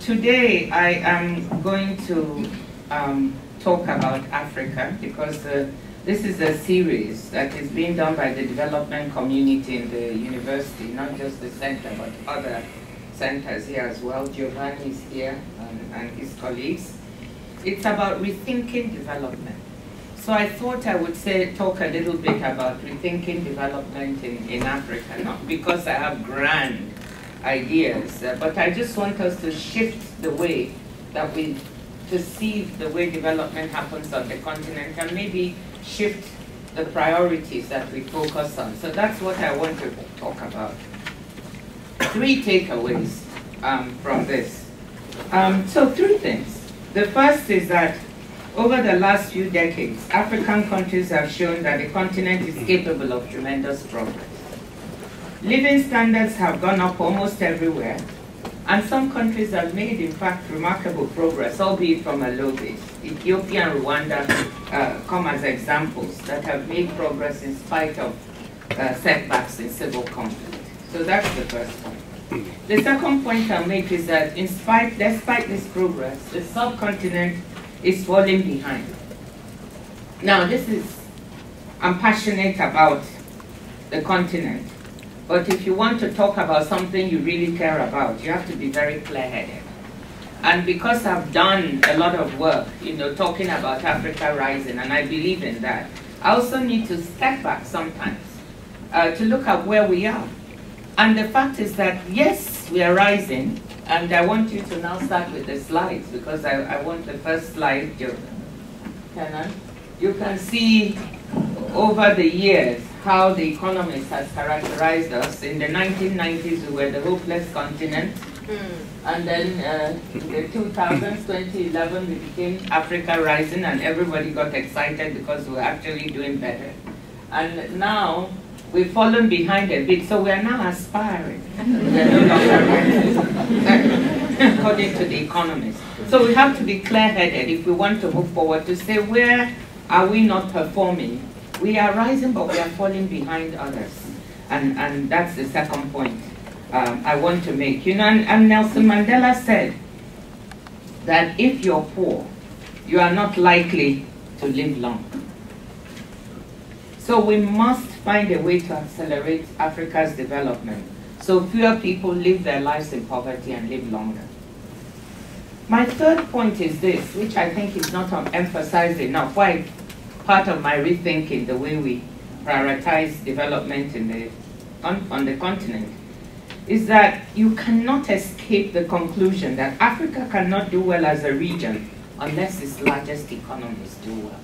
today I am going to talk about Africa because this is a series that is being done by the development community in the university, not just the center, but other centers here as well. Giovanni is here and his colleagues. It's about rethinking development. So I thought I would talk a little bit about rethinking development in Africa, not because I have grand ideas, but I just want us to shift the way that we perceive the way development happens on the continent and maybe shift the priorities that we focus on. So that's what I want to talk about. 3 takeaways from this. So 3 things. The first is that over the last few decades, African countries have shown that the continent is capable of tremendous progress. Living standards have gone up almost everywhere, and some countries have made, in fact, remarkable progress, albeit from a low base. Ethiopia and Rwanda come as examples that have made progress in spite of setbacks in civil conflict. So that's the first point. The second point I'll make is that despite this progress, the subcontinent is falling behind. Now, I'm passionate about the continent, but if you want to talk about something you really care about, you have to be very clear-headed. And because I've done a lot of work, talking about Africa rising, and I believe in that, I also need to step back sometimes to look at where we are. And the fact is that, yes, we are rising, and I want you to now start with the slides, because I want the first slide, Kenan. You can see over the years how the economist has characterized us. In the 1990s, we were the hopeless continent. And then in the 2000s, 2011, we became Africa rising, and everybody got excited because we were actually doing better. And now, we've fallen behind a bit, so we are now aspiring. We are no longer rising, according to the economist. So we have to be clear-headed if we want to move forward to say, where are we not performing? We are rising, but we are falling behind others. And that's the second point I want to make. And Nelson Mandela said that if you're poor, you are not likely to live long. So we must find a way to accelerate Africa's development so fewer people live their lives in poverty and live longer. My third point is this, which I think is not emphasized enough, why part of my rethinking the way we prioritize development on the continent, is that you cannot escape the conclusion that Africa cannot do well as a region unless its largest economies do well.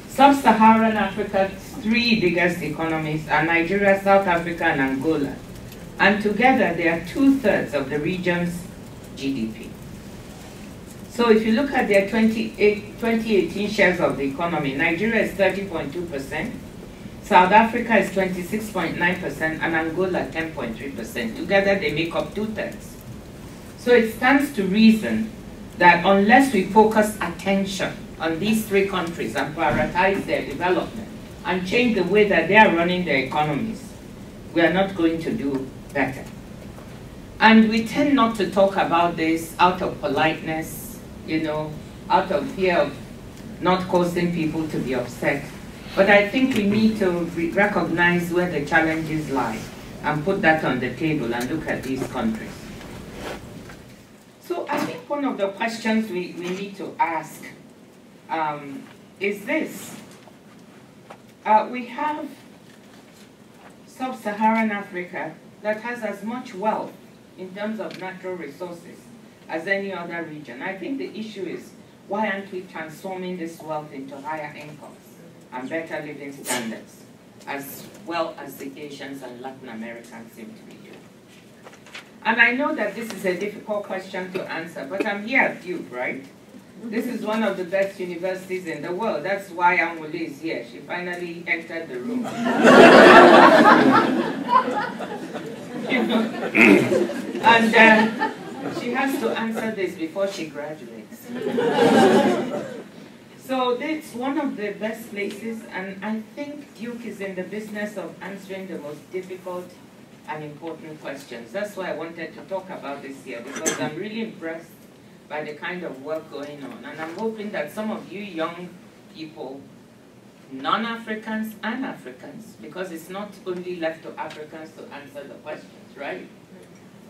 Sub-Saharan Africa's 3 biggest economies are Nigeria, South Africa, and Angola. And together, they are 2/3 of the region's GDP. So if you look at their 2018 shares of the economy, Nigeria is 30.2%, South Africa is 26.9%, and Angola 10.3%. Together, they make up 2/3. So it stands to reason that unless we focus attention on these 3 countries and prioritize their development and change the way that they are running their economies, we are not going to do better. And we tend not to talk about this out of politeness, out of fear of not causing people to be upset. But I think we need to recognize where the challenges lie and put that on the table and look at these countries. So I think one of the questions we need to ask is this. We have sub-Saharan Africa that has as much wealth in terms of natural resources as any other region. I think the issue is, why aren't we transforming this wealth into higher incomes and better living standards, as well as the Asians and Latin Americans seem to be doing? And I know that this is a difficult question to answer, but I'm here at Duke, right? This is one of the best universities in the world. That's why Amule is here. She finally entered the room. And she has to answer this before she graduates. So it's one of the best places, and I think Duke is in the business of answering the most difficult and important questions. That's why I wanted to talk about this here, because I'm really impressed by the kind of work going on. And I'm hoping that some of you young people, non-Africans and Africans, because it's not only left to Africans to answer the questions, right?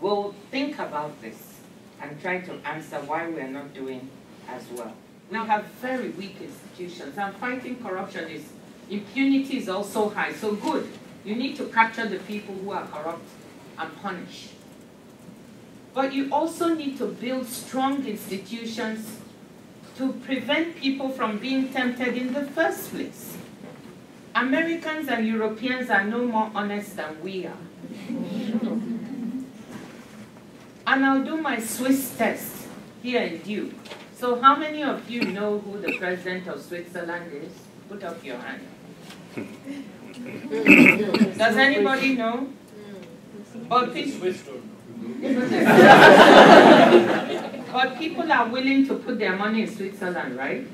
Will think about this and try to answer why we're not doing as well. We have very weak institutions, and fighting corruption is, impunity is also high, so good. You need to capture the people who are corrupt and punish. But you also need to build strong institutions to prevent people from being tempted in the first place. Americans and Europeans are no more honest than we are. And I'll do my Swiss test here in Duke. So how many of you know who the president of Switzerland is? Put up your hand. Does anybody know? But people are willing to put their money in Switzerland, right?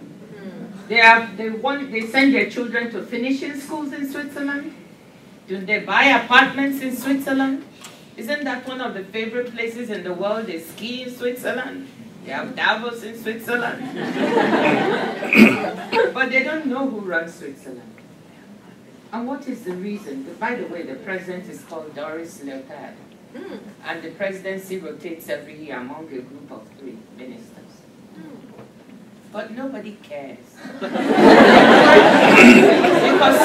They send their children to finishing schools in Switzerland. Do they buy apartments in Switzerland? Isn't that one of the favorite places in the world? They ski in Switzerland. They have Davos in Switzerland. But they don't know who runs Switzerland. And what is the reason? By the way, the president is called Doris Leopard. And the presidency rotates every year among a group of 3 ministers. But nobody cares. Because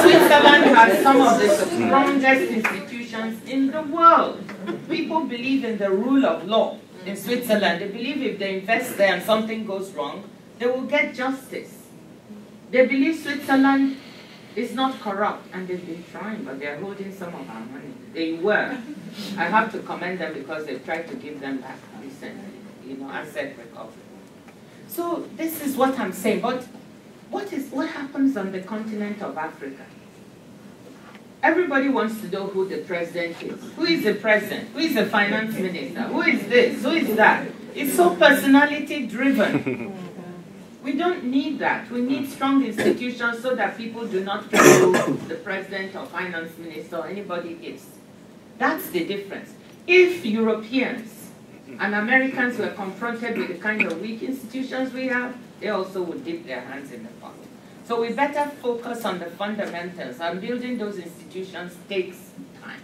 Switzerland has some of the strongest institutions in the world. People believe in the rule of law in Switzerland. They believe if they invest there and something goes wrong, they will get justice. They believe Switzerland is not corrupt, and they've been trying, but they're holding some of our money. They were. I have to commend them because they've tried to give them back recently, asset recovery. So this is what I'm saying. But what happens on the continent of Africa? Everybody wants to know who the president is. Who is the president? Who is the finance minister? Who is this? Who is that? It's so personality driven. We don't need that. We need strong institutions so that people do not care who the president or finance minister or anybody is. That's the difference. If Europeans and Americans were confronted with the kind of weak institutions we have, they also would dip their hands in the pot. So we better focus on the fundamentals, and building those institutions takes time.